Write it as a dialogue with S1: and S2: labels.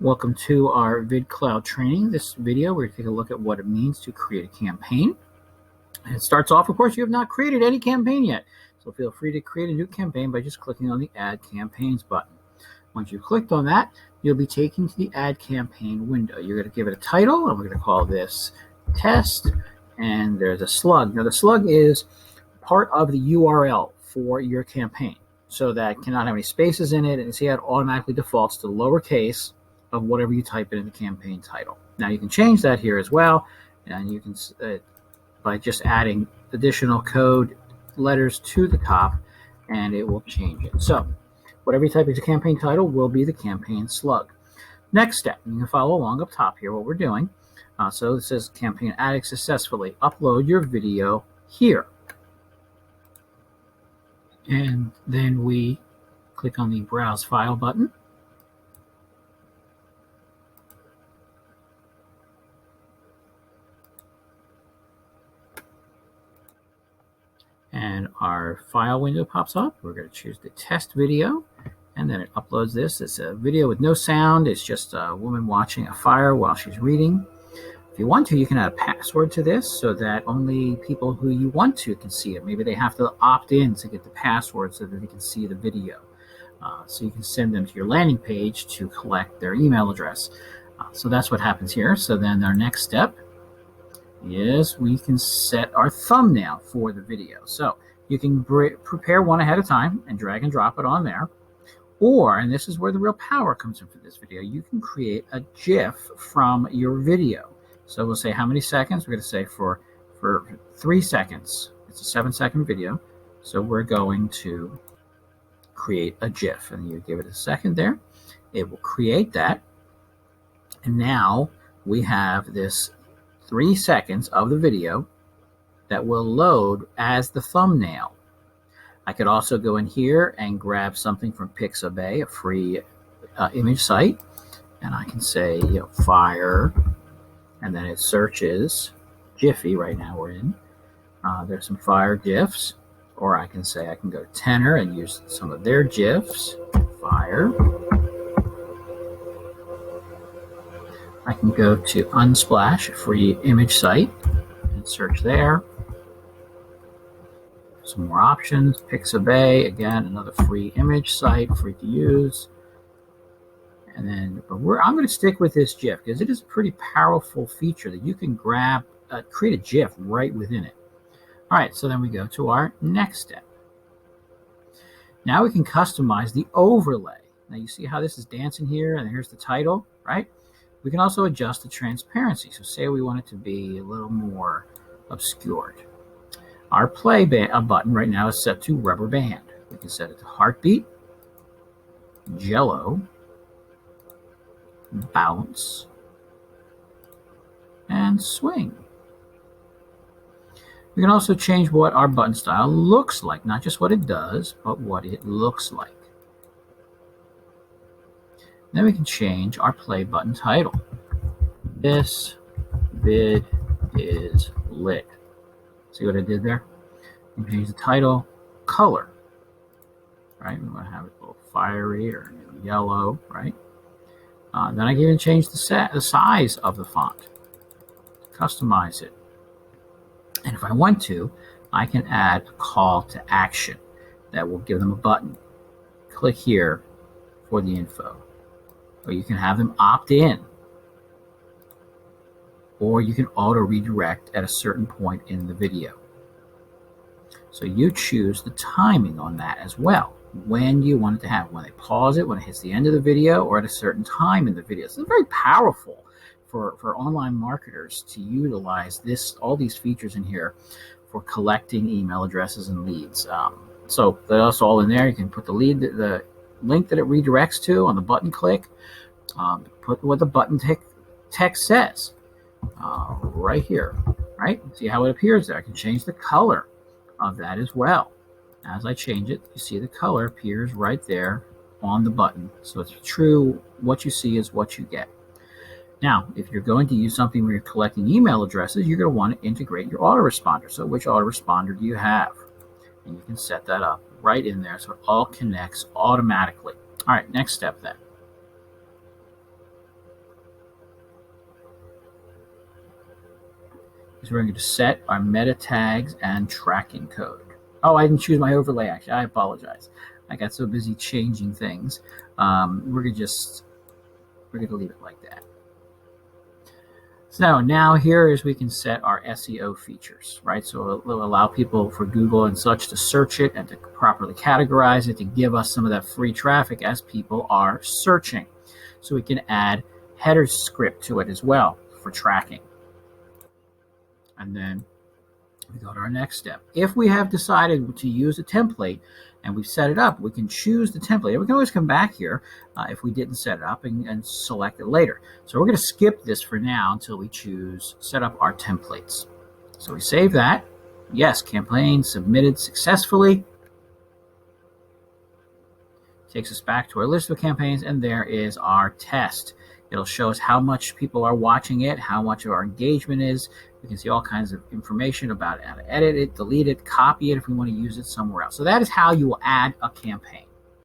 S1: Welcome to our ViidCloud training. This video, we're going to take a look at what it means to create a campaign. And it starts off, of course, you have not created any campaign yet. So feel free to create a new campaign by just clicking on the Add Campaigns button. Once you've clicked on that, you'll be taken to the Add Campaign window. You're going to give it a title, and we're going to call this Test. And there's a slug. Now, the slug is part of the URL for your campaign, so that cannot have any spaces in it, and see how it automatically defaults to lowercase of whatever you type in the campaign title. Now you can change that here as well, and you can by just adding additional code letters to the top, and it will change it. So whatever you type as a campaign title will be the campaign slug. Next step, you can follow along up top here what we're doing. So it says campaign added successfully. Upload your video here. And then we click on the Browse File button. And our file window pops up. We're going to choose the test video, and then it uploads this. It's a video with no sound. It's just a woman watching a fire while she's reading. If you want to, you can add a password to this so that only people who you want to can see it. Maybe they have to opt in to get the password so that they can see the video. So you can send them to your landing page to collect their email address. So that's what happens here. So then our next step is we can set our thumbnail for the video. So you can prepare one ahead of time and drag and drop it on there. Or, and this is where the real power comes in for this video, you can create a GIF from your video. So we'll say how many seconds. We're going to say for 3 seconds. It's a 7-second video. So we're going to create a GIF, and you give it a second there. It will create that. And now we have this 3 seconds of the video that will load as the thumbnail. I could also go in here and grab something from Pixabay, a free image site, and I can say, fire, and then it searches Jiffy. Right now we're in. There's some fire GIFs, or I can say I can go to Tenor and use some of their GIFs. Fire. I can go to Unsplash, a free image site, and search there. Some more options. Pixabay, again, another free image site, free to use. And then, I'm going to stick with this GIF because it is a pretty powerful feature that you can grab, create a GIF right within it. All right, so then we go to our next step. Now we can customize the overlay. Now you see how this is dancing here, and here's the title, right? We can also adjust the transparency. So say we want it to be a little more obscured. Our play button right now is set to rubber band. We can set it to heartbeat, jello, bounce, and swing. We can also change what our button style looks like, not just what it does, but what it looks like. Then we can change our play button title. This vid is lit. See what I did there? You can change the title, color, right? We want to have it a little fiery or yellow, right? Then I can even change the size of the font, customize it. And if I want to, I can add a call to action that will give them a button. Click here for the info. Or you can have them opt in. Or you can auto redirect at a certain point in the video. So you choose the timing on that as well. When you want it to happen, when they pause it, when it hits the end of the video, or at a certain time in the video. So it's very powerful for online marketers to utilize all these features in here for collecting email addresses and leads. So that's all in there. You can put the link that it redirects to on the button click. Put what the button text says right here, right? See how it appears there. I can change the color of that as well. As I change it, you see the color appears right there on the button. So it's true, what you see is what you get. Now, if you're going to use something where you're collecting email addresses, you're going to want to integrate your autoresponder. So which autoresponder do you have? And you can set that up right in there so it all connects automatically. All right, next step then. is we're going to set our meta tags and tracking code. Oh, I didn't choose my overlay, actually. I apologize. I got so busy changing things. We're going to leave it like that. So now here is we can set our SEO features, right? So it'll allow people for Google and such to search it and to properly categorize it, to give us some of that free traffic as people are searching. So we can add header script to it as well for tracking. And then we go to our next step. If we have decided to use a template and we've set it up, we can choose the template. And we can always come back here if we didn't set it up and select it later. So we're going to skip this for now until we choose set up our templates. So we save that. Yes, campaign submitted successfully. Takes us back to our list of campaigns, and there is our test. It'll show us how much people are watching it, how much of our engagement is. We can see all kinds of information about how to edit it, delete it, copy it if we want to use it somewhere else. So that is how you will add a campaign.